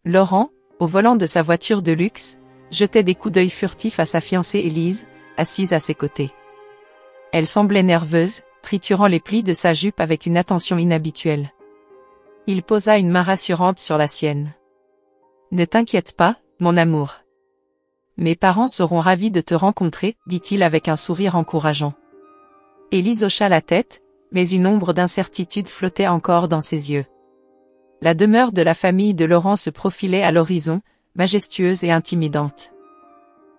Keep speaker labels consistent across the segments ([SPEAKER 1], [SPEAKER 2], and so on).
[SPEAKER 1] Laurent, au volant de sa voiture de luxe, jetait des coups d'œil furtifs à sa fiancée Élise, assise à ses côtés. Elle semblait nerveuse, triturant les plis de sa jupe avec une attention inhabituelle. Il posa une main rassurante sur la sienne. « Ne t'inquiète pas, mon amour. Mes parents seront ravis de te rencontrer, dit-il avec un sourire encourageant. » Élise hocha la tête, mais une ombre d'incertitude flottait encore dans ses yeux. La demeure de la famille de Laurent se profilait à l'horizon, majestueuse et intimidante.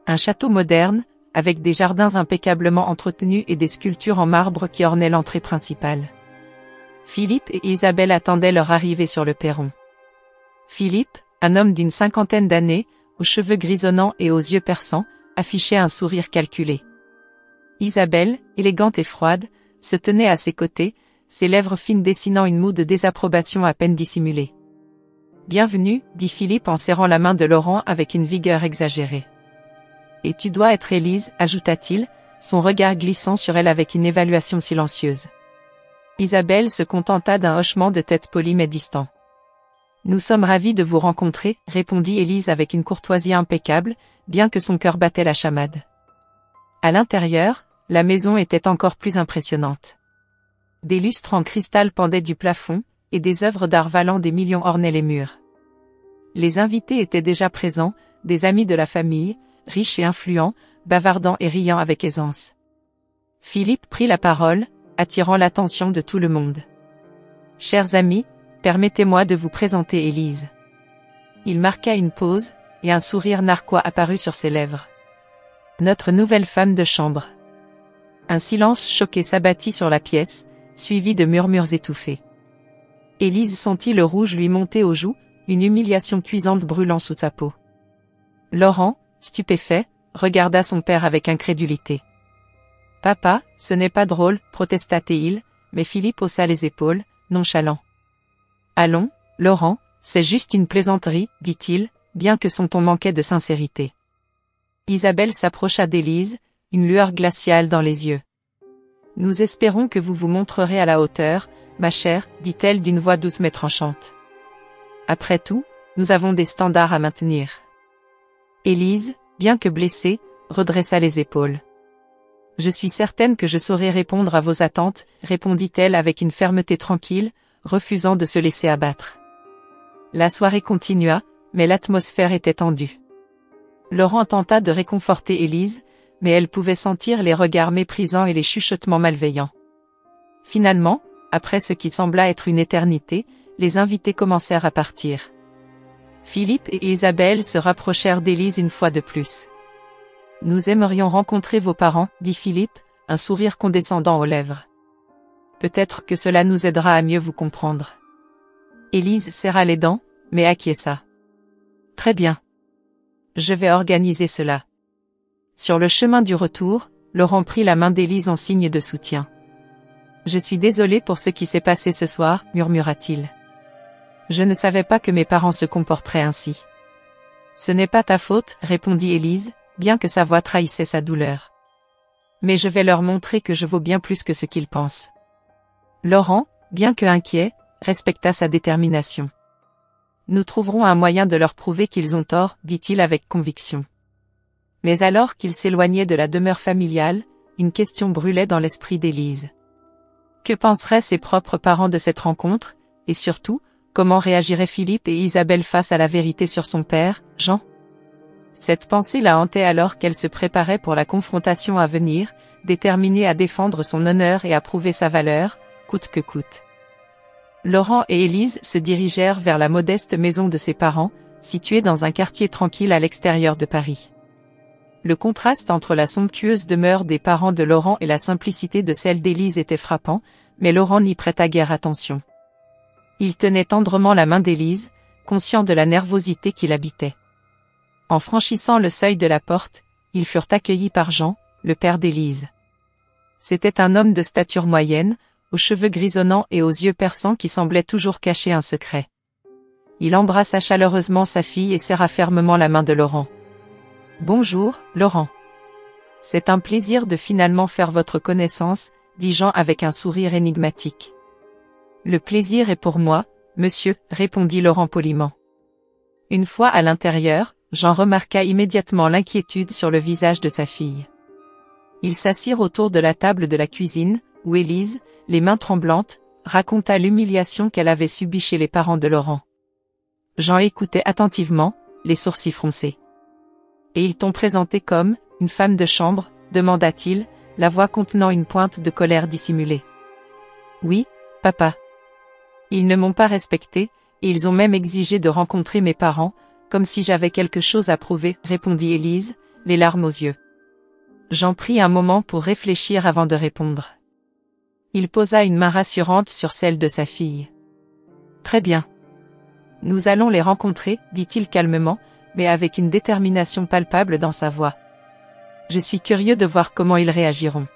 [SPEAKER 1] Un château moderne, avec des jardins impeccablement entretenus et des sculptures en marbre qui ornaient l'entrée principale. Philippe et Isabelle attendaient leur arrivée sur le perron. Philippe, un homme d'une cinquantaine d'années, aux cheveux grisonnants et aux yeux perçants, affichait un sourire calculé. Isabelle, élégante et froide, se tenait à ses côtés, ses lèvres fines dessinant une moue de désapprobation à peine dissimulée. « Bienvenue, dit Philippe en serrant la main de Laurent avec une vigueur exagérée. « Et tu dois être Élise, ajouta-t-il, son regard glissant sur elle avec une évaluation silencieuse. Isabelle se contenta d'un hochement de tête poli mais distant. « Nous sommes ravis de vous rencontrer, répondit Élise avec une courtoisie impeccable, bien que son cœur battait la chamade. À l'intérieur, la maison était encore plus impressionnante. Des lustres en cristal pendaient du plafond, et des œuvres d'art valant des millions ornaient les murs. Les invités étaient déjà présents, des amis de la famille, riches et influents, bavardant et riant avec aisance. Philippe prit la parole, attirant l'attention de tout le monde. « Chers amis, permettez-moi de vous présenter Élise. » Il marqua une pause, et un sourire narquois apparut sur ses lèvres. « Notre nouvelle femme de chambre. » Un silence choqué s'abattit sur la pièce, suivi de murmures étouffés. Élise sentit le rouge lui monter aux joues, une humiliation cuisante brûlant sous sa peau. Laurent, stupéfait, regarda son père avec incrédulité. « Papa, ce n'est pas drôle, protesta-t-il, mais Philippe haussa les épaules, nonchalant. « Allons, Laurent, c'est juste une plaisanterie, dit-il, bien que son ton manquait de sincérité. » Isabelle s'approcha d'Élise, une lueur glaciale dans les yeux. « Nous espérons que vous vous montrerez à la hauteur, ma chère, dit-elle d'une voix douce mais tranchante. Après tout, nous avons des standards à maintenir. » Élise, bien que blessée, redressa les épaules. « Je suis certaine que je saurai répondre à vos attentes, répondit-elle avec une fermeté tranquille, refusant de se laisser abattre. La soirée continua, mais l'atmosphère était tendue. Laurent tenta de réconforter Élise, mais elle pouvait sentir les regards méprisants et les chuchotements malveillants. Finalement, après ce qui sembla être une éternité, les invités commencèrent à partir. Philippe et Isabelle se rapprochèrent d'Élise une fois de plus. « Nous aimerions rencontrer vos parents, dit Philippe, un sourire condescendant aux lèvres. Peut-être que cela nous aidera à mieux vous comprendre. » Élise serra les dents, mais acquiesça. « Très bien. Je vais organiser cela. » Sur le chemin du retour, Laurent prit la main d'Élise en signe de soutien. « Je suis désolé pour ce qui s'est passé ce soir, murmura-t-il. Je ne savais pas que mes parents se comporteraient ainsi. »« Ce n'est pas ta faute, répondit Élise, bien que sa voix trahissait sa douleur. Mais je vais leur montrer que je vaux bien plus que ce qu'ils pensent. » Laurent, bien que inquiet, respecta sa détermination. « Nous trouverons un moyen de leur prouver qu'ils ont tort, dit-il avec conviction. » Mais alors qu'il s'éloignait de la demeure familiale, une question brûlait dans l'esprit d'Élise. Que penseraient ses propres parents de cette rencontre, et surtout, comment réagiraient Philippe et Isabelle face à la vérité sur son père, Jean? Cette pensée la hantait alors qu'elle se préparait pour la confrontation à venir, déterminée à défendre son honneur et à prouver sa valeur, coûte que coûte. Laurent et Élise se dirigèrent vers la modeste maison de ses parents, située dans un quartier tranquille à l'extérieur de Paris. Le contraste entre la somptueuse demeure des parents de Laurent et la simplicité de celle d'Élise était frappant, mais Laurent n'y prêta guère attention. Il tenait tendrement la main d'Élise, conscient de la nervosité qui l'habitait. En franchissant le seuil de la porte, ils furent accueillis par Jean, le père d'Élise. C'était un homme de stature moyenne, aux cheveux grisonnants et aux yeux perçants qui semblaient toujours cacher un secret. Il embrassa chaleureusement sa fille et serra fermement la main de Laurent. « Bonjour, Laurent. C'est un plaisir de finalement faire votre connaissance, dit Jean avec un sourire énigmatique. Le plaisir est pour moi, monsieur, répondit Laurent poliment. Une fois à l'intérieur, Jean remarqua immédiatement l'inquiétude sur le visage de sa fille. Ils s'assirent autour de la table de la cuisine, où Élise, les mains tremblantes, raconta l'humiliation qu'elle avait subie chez les parents de Laurent. Jean écoutait attentivement, les sourcils froncés. « Et ils t'ont présenté comme une femme de chambre ?» demanda-t-il, la voix contenant une pointe de colère dissimulée. « Oui, papa. Ils ne m'ont pas respecté, et ils ont même exigé de rencontrer mes parents, comme si j'avais quelque chose à prouver, » répondit Élise, les larmes aux yeux. Jean prit un moment pour réfléchir avant de répondre. Il posa une main rassurante sur celle de sa fille. « Très bien. Nous allons les rencontrer, dit-il calmement, mais avec une détermination palpable dans sa voix. Je suis curieux de voir comment ils réagiront. »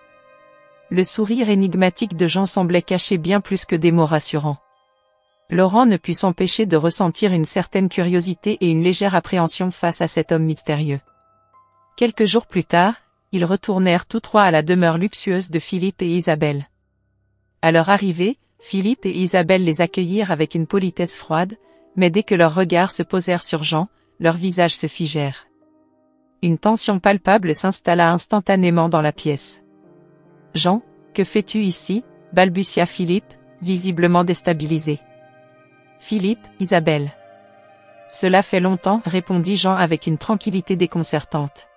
[SPEAKER 1] Le sourire énigmatique de Jean semblait cacher bien plus que des mots rassurants. Laurent ne put s'empêcher de ressentir une certaine curiosité et une légère appréhension face à cet homme mystérieux. Quelques jours plus tard, ils retournèrent tous trois à la demeure luxueuse de Philippe et Isabelle. À leur arrivée, Philippe et Isabelle les accueillirent avec une politesse froide, mais dès que leurs regards se posèrent sur Jean, leurs visages se figèrent. Une tension palpable s'installa instantanément dans la pièce. « Jean, que fais-tu ici ?» balbutia Philippe, visiblement déstabilisé. « Philippe, Isabelle. »« Cela fait longtemps, » répondit Jean avec une tranquillité déconcertante.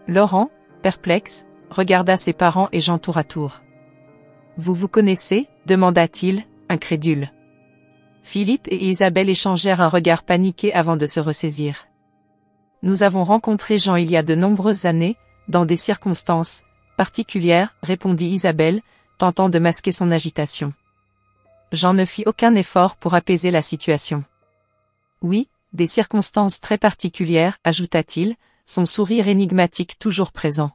[SPEAKER 1] Laurent, perplexe, regarda ses parents et Jean tour à tour. « Vous vous connaissez ?» demanda-t-il, incrédule. Philippe et Isabelle échangèrent un regard paniqué avant de se ressaisir. « Nous avons rencontré Jean il y a de nombreuses années, dans des circonstances particulières, » répondit Isabelle, tentant de masquer son agitation. Jean ne fit aucun effort pour apaiser la situation. « Oui, des circonstances très particulières, » ajouta-t-il, son sourire énigmatique toujours présent.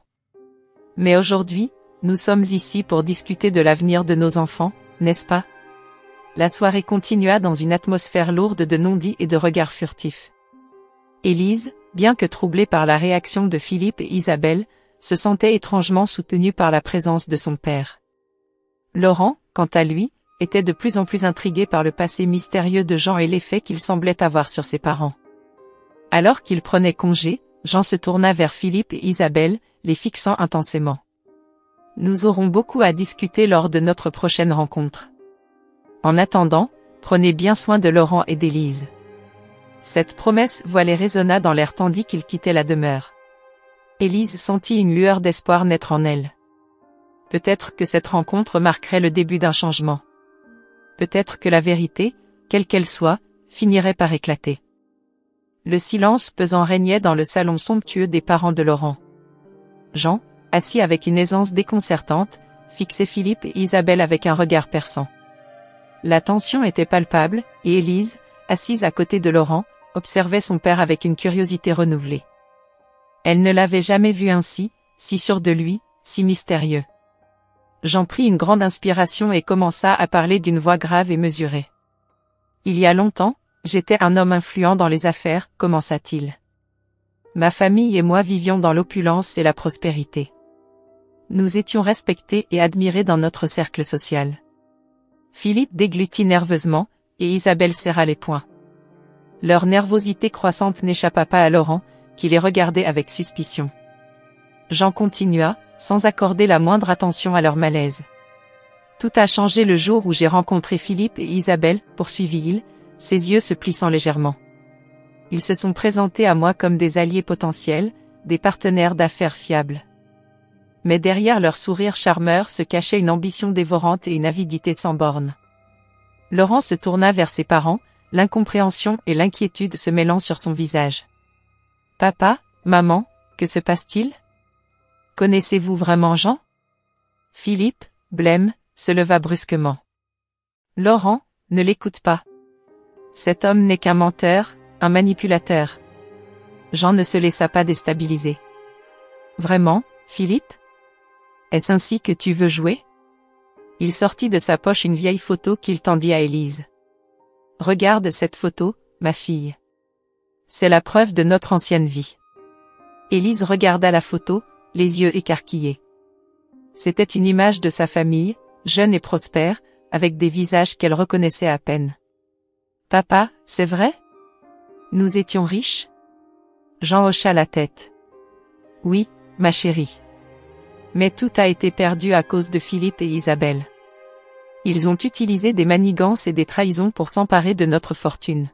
[SPEAKER 1] « Mais aujourd'hui, nous sommes ici pour discuter de l'avenir de nos enfants, n'est-ce pas ?» La soirée continua dans une atmosphère lourde de non-dits et de regards furtifs. Élise, bien que troublée par la réaction de Philippe et Isabelle, se sentait étrangement soutenue par la présence de son père. Laurent, quant à lui, était de plus en plus intrigué par le passé mystérieux de Jean et l'effet qu'il semblait avoir sur ses parents. Alors qu'il prenait congé, Jean se tourna vers Philippe et Isabelle, les fixant intensément. « Nous aurons beaucoup à discuter lors de notre prochaine rencontre. En attendant, prenez bien soin de Laurent et d'Élise. » Cette promesse voilée résonna dans l'air tandis qu'il quittait la demeure. Élise sentit une lueur d'espoir naître en elle. Peut-être que cette rencontre marquerait le début d'un changement. Peut-être que la vérité, quelle qu'elle soit, finirait par éclater. Le silence pesant régnait dans le salon somptueux des parents de Laurent. Jean, assis avec une aisance déconcertante, fixait Philippe et Isabelle avec un regard perçant. La tension était palpable, et Élise, assise à côté de Laurent, observait son père avec une curiosité renouvelée. Elle ne l'avait jamais vu ainsi, si sûr de lui, si mystérieux. Jean prit une grande inspiration et commença à parler d'une voix grave et mesurée. « Il y a longtemps, j'étais un homme influent dans les affaires, » commença-t-il. « Ma famille et moi vivions dans l'opulence et la prospérité. Nous étions respectés et admirés dans notre cercle social. » Philippe déglutit nerveusement, et Isabelle serra les poings. Leur nervosité croissante n'échappa pas à Laurent, qui les regardait avec suspicion. Jean continua, sans accorder la moindre attention à leur malaise. « Tout a changé le jour où j'ai rencontré Philippe et Isabelle, » poursuivit-il, ses yeux se plissant légèrement. « Ils se sont présentés à moi comme des alliés potentiels, des partenaires d'affaires fiables. Mais derrière leur sourire charmeur se cachait une ambition dévorante et une avidité sans bornes. » Laurent se tourna vers ses parents, l'incompréhension et l'inquiétude se mêlant sur son visage. « Papa, maman, que se passe-t-il ? Connaissez-vous vraiment Jean ?» Philippe, blême, se leva brusquement. « Laurent, ne l'écoute pas. Cet homme n'est qu'un menteur, un manipulateur. » Jean ne se laissa pas déstabiliser. « Vraiment, Philippe ? Est-ce ainsi que tu veux jouer ?» Il sortit de sa poche une vieille photo qu'il tendit à Élise. « Regarde cette photo, ma fille. C'est la preuve de notre ancienne vie. » Élise regarda la photo, les yeux écarquillés. C'était une image de sa famille, jeune et prospère, avec des visages qu'elle reconnaissait à peine. « Papa, c'est vrai ? Nous étions riches? Jean hocha la tête. Oui, ma chérie. Mais tout a été perdu à cause de Philippe et Isabelle. Ils ont utilisé des manigances et des trahisons pour s'emparer de notre fortune.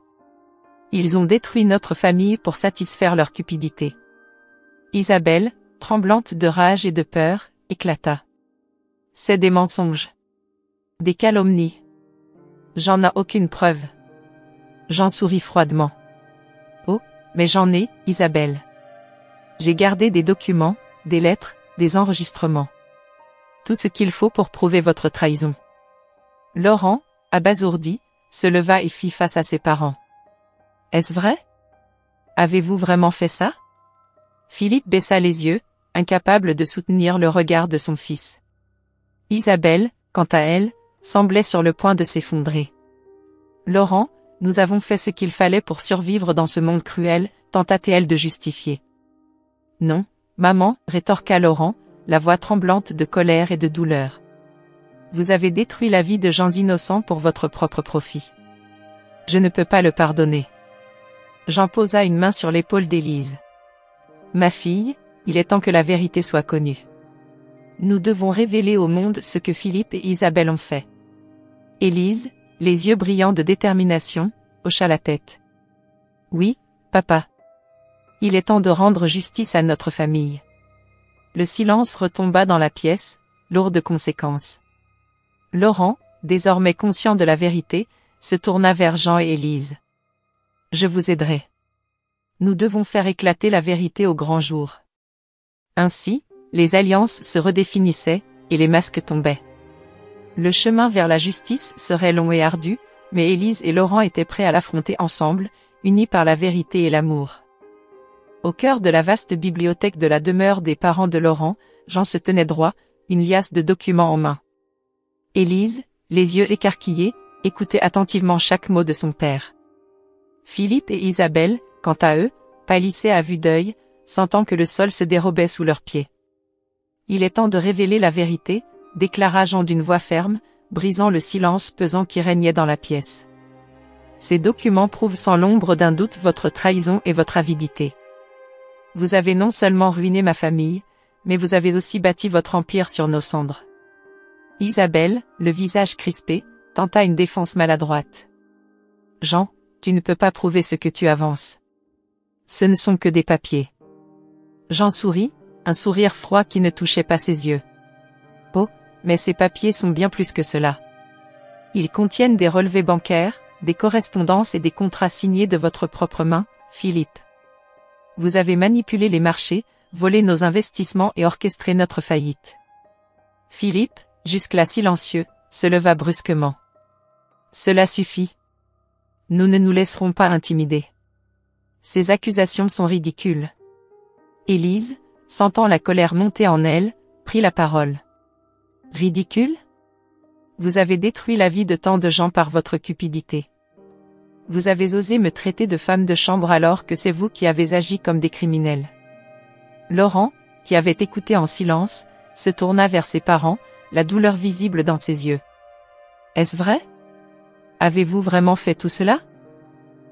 [SPEAKER 1] Ils ont détruit notre famille pour satisfaire leur cupidité. Isabelle, tremblante de rage et de peur, éclata. C'est des mensonges. Des calomnies. J'en ai aucune preuve. Jean sourit froidement. Oh, mais j'en ai, Isabelle. J'ai gardé des documents, des lettres, des enregistrements. Tout ce qu'il faut pour prouver votre trahison. Laurent, abasourdi, se leva et fit face à ses parents. Est-ce vrai? Avez-vous vraiment fait ça? Philippe baissa les yeux, incapable de soutenir le regard de son fils. Isabelle, quant à elle, semblait sur le point de s'effondrer. Laurent, nous avons fait ce qu'il fallait pour survivre dans ce monde cruel, tenta-t-elle de justifier. Non, maman, rétorqua Laurent, la voix tremblante de colère et de douleur. Vous avez détruit la vie de gens innocents pour votre propre profit. Je ne peux pas le pardonner. Jean posa une main sur l'épaule d'Élise. Ma fille, il est temps que la vérité soit connue. Nous devons révéler au monde ce que Philippe et Isabelle ont fait. Élise, les yeux brillants de détermination, hocha la tête. Oui, papa. Il est temps de rendre justice à notre famille. Le silence retomba dans la pièce, lourd de conséquences. Laurent, désormais conscient de la vérité, se tourna vers Jean et Élise. Je vous aiderai. Nous devons faire éclater la vérité au grand jour. Ainsi, les alliances se redéfinissaient, et les masques tombaient. Le chemin vers la justice serait long et ardu, mais Élise et Laurent étaient prêts à l'affronter ensemble, unis par la vérité et l'amour. Au cœur de la vaste bibliothèque de la demeure des parents de Laurent, Jean se tenait droit, une liasse de documents en main. Élise, les yeux écarquillés, écoutait attentivement chaque mot de son père. Philippe et Isabelle, quant à eux, pâlissaient à vue d'œil, sentant que le sol se dérobait sous leurs pieds. Il est temps de révéler la vérité, déclara Jean d'une voix ferme, brisant le silence pesant qui régnait dans la pièce. Ces documents prouvent sans l'ombre d'un doute votre trahison et votre avidité. Vous avez non seulement ruiné ma famille, mais vous avez aussi bâti votre empire sur nos cendres. Isabelle, le visage crispé, tenta une défense maladroite. Jean, tu ne peux pas prouver ce que tu avances. Ce ne sont que des papiers. Jean sourit, un sourire froid qui ne touchait pas ses yeux. Oh, mais ces papiers sont bien plus que cela. Ils contiennent des relevés bancaires, des correspondances et des contrats signés de votre propre main, Philippe. Vous avez manipulé les marchés, volé nos investissements et orchestré notre faillite. Philippe, jusque-là silencieux, se leva brusquement. Cela suffit. Nous ne nous laisserons pas intimider. Ces accusations sont ridicules. Élise, sentant la colère monter en elle, prit la parole. Ridicule? Vous avez détruit la vie de tant de gens par votre cupidité. Vous avez osé me traiter de femme de chambre alors que c'est vous qui avez agi comme des criminels. Laurent, qui avait écouté en silence, se tourna vers ses parents, la douleur visible dans ses yeux. Est-ce vrai? Avez-vous vraiment fait tout cela?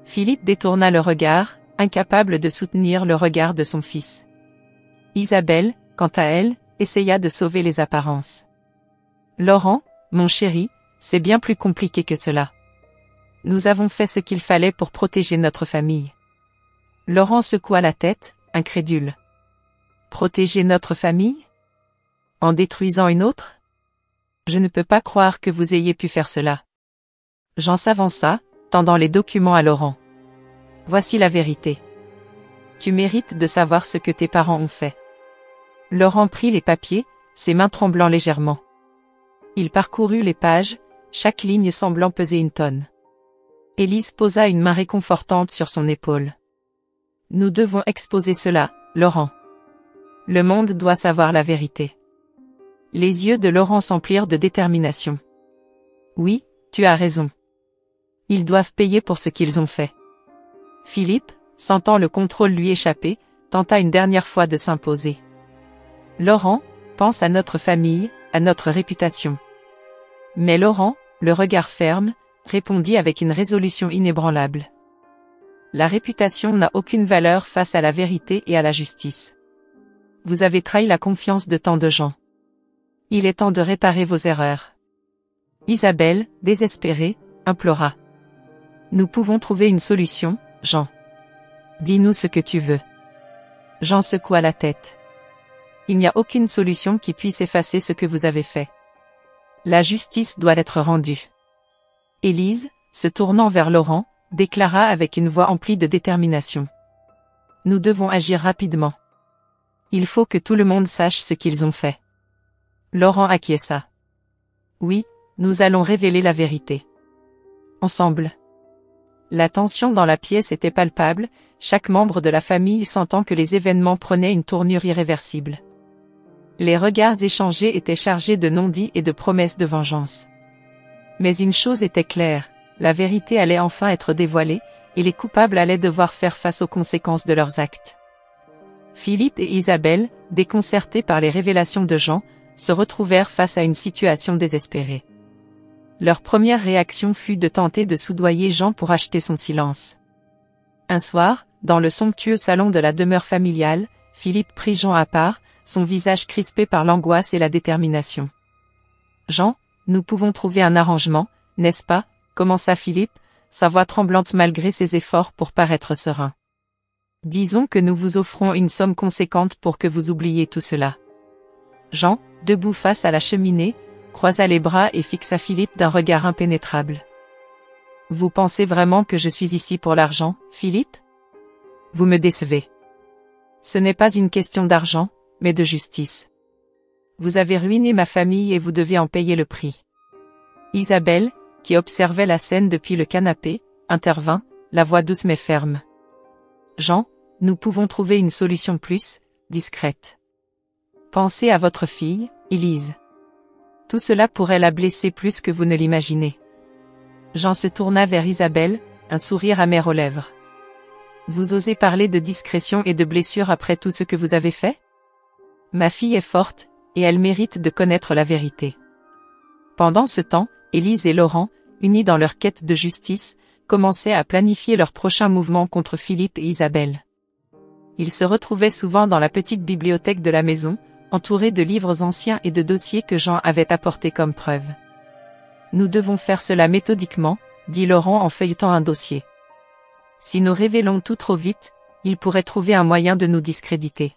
[SPEAKER 1] Philippe détourna le regard, incapable de soutenir le regard de son fils. Isabelle, quant à elle, essaya de sauver les apparences. Laurent, mon chéri, c'est bien plus compliqué que cela. Nous avons fait ce qu'il fallait pour protéger notre famille. Laurent secoua la tête, incrédule. Protéger notre famille? En détruisant une autre? Je ne peux pas croire que vous ayez pu faire cela. Jean s'avança, tendant les documents à Laurent. Voici la vérité. Tu mérites de savoir ce que tes parents ont fait. Laurent prit les papiers, ses mains tremblant légèrement. Il parcourut les pages, chaque ligne semblant peser une tonne. Élise posa une main réconfortante sur son épaule. Nous devons exposer cela, Laurent. Le monde doit savoir la vérité. Les yeux de Laurent s'emplirent de détermination. Oui, tu as raison. Ils doivent payer pour ce qu'ils ont fait. Philippe, sentant le contrôle lui échapper, tenta une dernière fois de s'imposer. Laurent, pense à notre famille, à notre réputation. Mais Laurent, le regard ferme, répondit avec une résolution inébranlable. La réputation n'a aucune valeur face à la vérité et à la justice. Vous avez trahi la confiance de tant de gens. Il est temps de réparer vos erreurs. Isabelle, désespérée, implora. Nous pouvons trouver une solution, Jean. Dis-nous ce que tu veux. Jean secoua la tête. Il n'y a aucune solution qui puisse effacer ce que vous avez fait. La justice doit être rendue. Élise, se tournant vers Laurent, déclara avec une voix emplie de détermination. Nous devons agir rapidement. Il faut que tout le monde sache ce qu'ils ont fait. Laurent acquiesça. Oui, nous allons révéler la vérité. Ensemble. La tension dans la pièce était palpable, chaque membre de la famille sentant que les événements prenaient une tournure irréversible. Les regards échangés étaient chargés de non-dits et de promesses de vengeance. Mais une chose était claire, la vérité allait enfin être dévoilée, et les coupables allaient devoir faire face aux conséquences de leurs actes. Philippe et Isabelle, déconcertés par les révélations de Jean, se retrouvèrent face à une situation désespérée. Leur première réaction fut de tenter de soudoyer Jean pour acheter son silence. Un soir, dans le somptueux salon de la demeure familiale, Philippe prit Jean à part, son visage crispé par l'angoisse et la détermination. « Jean, nous pouvons trouver un arrangement, n'est-ce pas ?» commença Philippe, sa voix tremblante malgré ses efforts pour paraître serein. « Disons que nous vous offrons une somme conséquente pour que vous oubliez tout cela. » Jean, debout face à la cheminée, croisa les bras et fixa Philippe d'un regard impénétrable. « Vous pensez vraiment que je suis ici pour l'argent, Philippe ? Vous me décevez. Ce n'est pas une question d'argent, mais de justice. Vous avez ruiné ma famille et vous devez en payer le prix. » Isabelle, qui observait la scène depuis le canapé, intervint, la voix douce mais ferme. « Jean, nous pouvons trouver une solution plus discrète. Pensez à votre fille, Élise. Tout cela pourrait la blesser plus que vous ne l'imaginez. » Jean se tourna vers Isabelle, un sourire amer aux lèvres. « Vous osez parler de discrétion et de blessure après tout ce que vous avez fait ? Ma fille est forte, et elle mérite de connaître la vérité. » Pendant ce temps, Élise et Laurent, unis dans leur quête de justice, commençaient à planifier leurs prochains mouvements contre Philippe et Isabelle. Ils se retrouvaient souvent dans la petite bibliothèque de la maison, entourés de livres anciens et de dossiers que Jean avait apportés comme preuve. « Nous devons faire cela méthodiquement, » dit Laurent en feuilletant un dossier. « Si nous révélons tout trop vite, il pourrait trouver un moyen de nous discréditer. »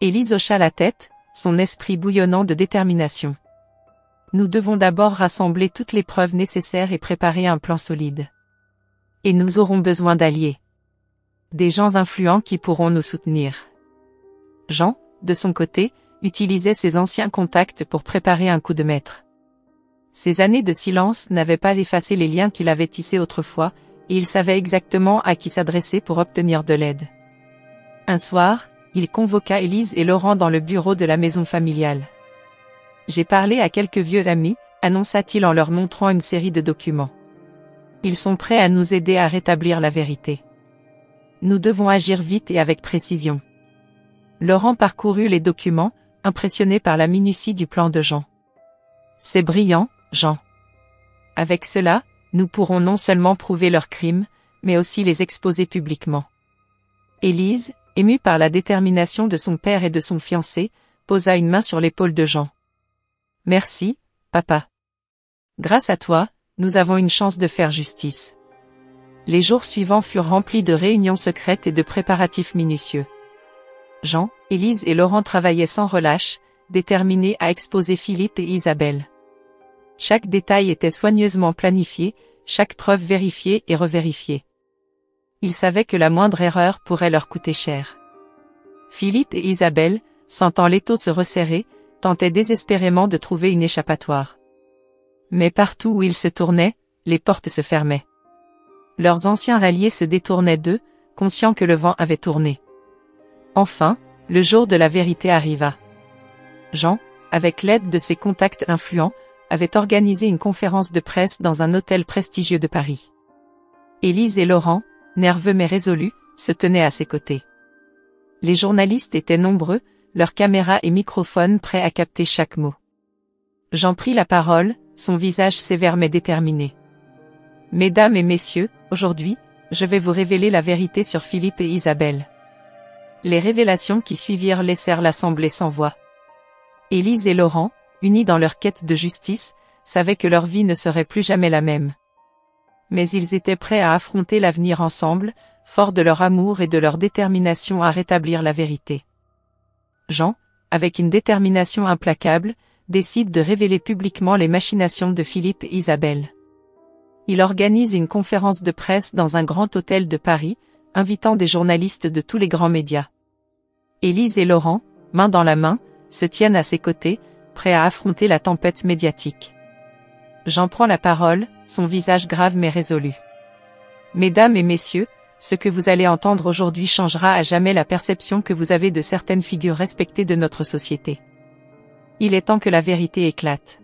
[SPEAKER 1] Élise hocha la tête, son esprit bouillonnant de détermination. « Nous devons d'abord rassembler toutes les preuves nécessaires et préparer un plan solide. Et nous aurons besoin d'alliés. Des gens influents qui pourront nous soutenir. » Jean, de son côté, utilisait ses anciens contacts pour préparer un coup de maître. Ses années de silence n'avaient pas effacé les liens qu'il avait tissés autrefois, et il savait exactement à qui s'adresser pour obtenir de l'aide. Un soir, il convoqua Élise et Laurent dans le bureau de la maison familiale. « J'ai parlé à quelques vieux amis, » annonça-t-il en leur montrant une série de documents. « Ils sont prêts à nous aider à rétablir la vérité. Nous devons agir vite et avec précision. » Laurent parcourut les documents, impressionné par la minutie du plan de Jean. « C'est brillant, Jean. Avec cela, nous pourrons non seulement prouver leurs crimes, mais aussi les exposer publiquement. » Élise, émue par la détermination de son père et de son fiancé, posa une main sur l'épaule de Jean. « Merci, papa. Grâce à toi, nous avons une chance de faire justice. » Les jours suivants furent remplis de réunions secrètes et de préparatifs minutieux. Jean, Élise et Laurent travaillaient sans relâche, déterminés à exposer Philippe et Isabelle. Chaque détail était soigneusement planifié, chaque preuve vérifiée et revérifiée. Ils savaient que la moindre erreur pourrait leur coûter cher. Philippe et Isabelle, sentant l'étau se resserrer, tentaient désespérément de trouver une échappatoire. Mais partout où ils se tournaient, les portes se fermaient. Leurs anciens alliés se détournaient d'eux, conscients que le vent avait tourné. Enfin, le jour de la vérité arriva. Jean, avec l'aide de ses contacts influents, avait organisé une conférence de presse dans un hôtel prestigieux de Paris. Élise et Laurent, nerveux mais résolus, se tenaient à ses côtés. Les journalistes étaient nombreux, leurs caméras et microphones prêts à capter chaque mot. Jean prit la parole, son visage sévère mais déterminé. « Mesdames et messieurs, aujourd'hui, je vais vous révéler la vérité sur Philippe et Isabelle. Les révélations qui suivirent laissèrent l'assemblée sans voix. Élise et Laurent, unis dans leur quête de justice, savaient que leur vie ne serait plus jamais la même. Mais ils étaient prêts à affronter l'avenir ensemble, forts de leur amour et de leur détermination à rétablir la vérité. Jean, avec une détermination implacable, décide de révéler publiquement les machinations de Philippe et Isabelle. Il organise une conférence de presse dans un grand hôtel de Paris, invitant des journalistes de tous les grands médias. Élise et Laurent, main dans la main, se tiennent à ses côtés, prêts à affronter la tempête médiatique. Jean prend la parole, son visage grave mais résolu. Mesdames et messieurs, ce que vous allez entendre aujourd'hui changera à jamais la perception que vous avez de certaines figures respectées de notre société. Il est temps que la vérité éclate.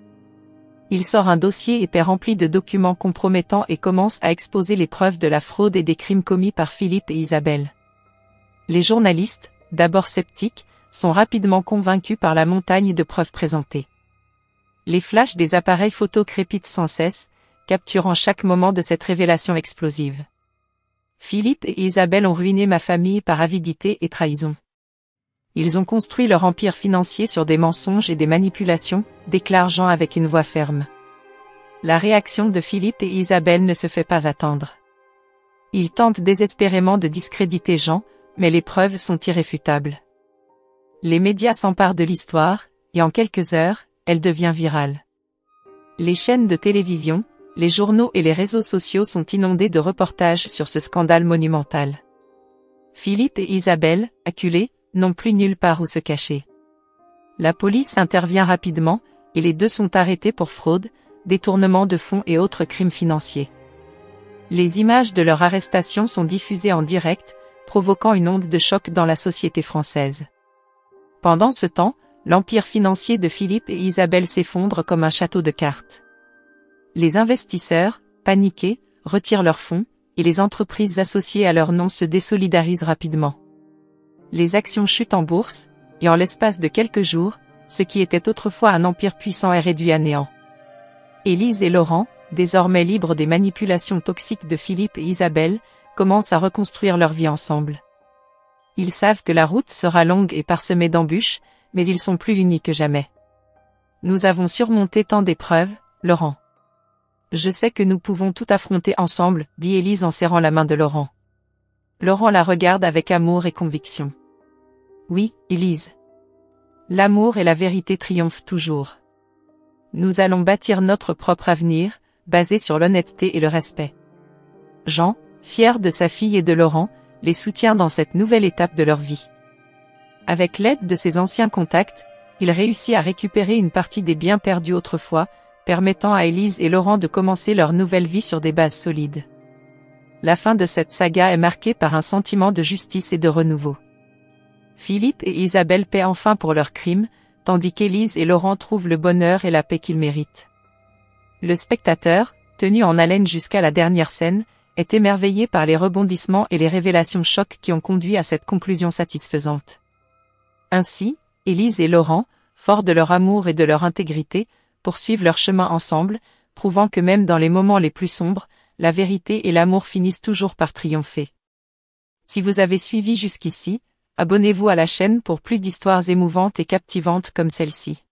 [SPEAKER 1] Il sort un dossier épais rempli de documents compromettants et commence à exposer les preuves de la fraude et des crimes commis par Philippe et Isabelle. Les journalistes, d'abord sceptiques, sont rapidement convaincus par la montagne de preuves présentées. Les flashs des appareils photo crépitent sans cesse, capturant chaque moment de cette révélation explosive. Philippe et Isabelle ont ruiné ma famille par avidité et trahison. Ils ont construit leur empire financier sur des mensonges et des manipulations, déclare Jean avec une voix ferme. La réaction de Philippe et Isabelle ne se fait pas attendre. Ils tentent désespérément de discréditer Jean, mais les preuves sont irréfutables. Les médias s'emparent de l'histoire, et en quelques heures, elle devient virale. Les chaînes de télévision, les journaux et les réseaux sociaux sont inondés de reportages sur ce scandale monumental. Philippe et Isabelle, acculés, n'ont plus nulle part où se cacher. La police intervient rapidement, et les deux sont arrêtés pour fraude, détournement de fonds et autres crimes financiers. Les images de leur arrestation sont diffusées en direct, provoquant une onde de choc dans la société française. Pendant ce temps, l'empire financier de Philippe et Isabelle s'effondre comme un château de cartes. Les investisseurs, paniqués, retirent leurs fonds, et les entreprises associées à leur nom se désolidarisent rapidement. Les actions chutent en bourse, et en l'espace de quelques jours, ce qui était autrefois un empire puissant est réduit à néant. Élise et Laurent, désormais libres des manipulations toxiques de Philippe et Isabelle, commencent à reconstruire leur vie ensemble. Ils savent que la route sera longue et parsemée d'embûches, mais ils sont plus unis que jamais. Nous avons surmonté tant d'épreuves, Laurent. Je sais que nous pouvons tout affronter ensemble, dit Élise en serrant la main de Laurent. Laurent la regarde avec amour et conviction. Oui, Élise. L'amour et la vérité triomphent toujours. Nous allons bâtir notre propre avenir, basé sur l'honnêteté et le respect. Jean, fier de sa fille et de Laurent, les soutient dans cette nouvelle étape de leur vie. Avec l'aide de ses anciens contacts, il réussit à récupérer une partie des biens perdus autrefois, permettant à Élise et Laurent de commencer leur nouvelle vie sur des bases solides. La fin de cette saga est marquée par un sentiment de justice et de renouveau. Philippe et Isabelle paient enfin pour leurs crimes, tandis qu'Élise et Laurent trouvent le bonheur et la paix qu'ils méritent. Le spectateur, tenu en haleine jusqu'à la dernière scène, est émerveillé par les rebondissements et les révélations chocs qui ont conduit à cette conclusion satisfaisante. Ainsi, Élise et Laurent, forts de leur amour et de leur intégrité, poursuivent leur chemin ensemble, prouvant que même dans les moments les plus sombres, la vérité et l'amour finissent toujours par triompher. Si vous avez suivi jusqu'ici, abonnez-vous à la chaîne pour plus d'histoires émouvantes et captivantes comme celle-ci.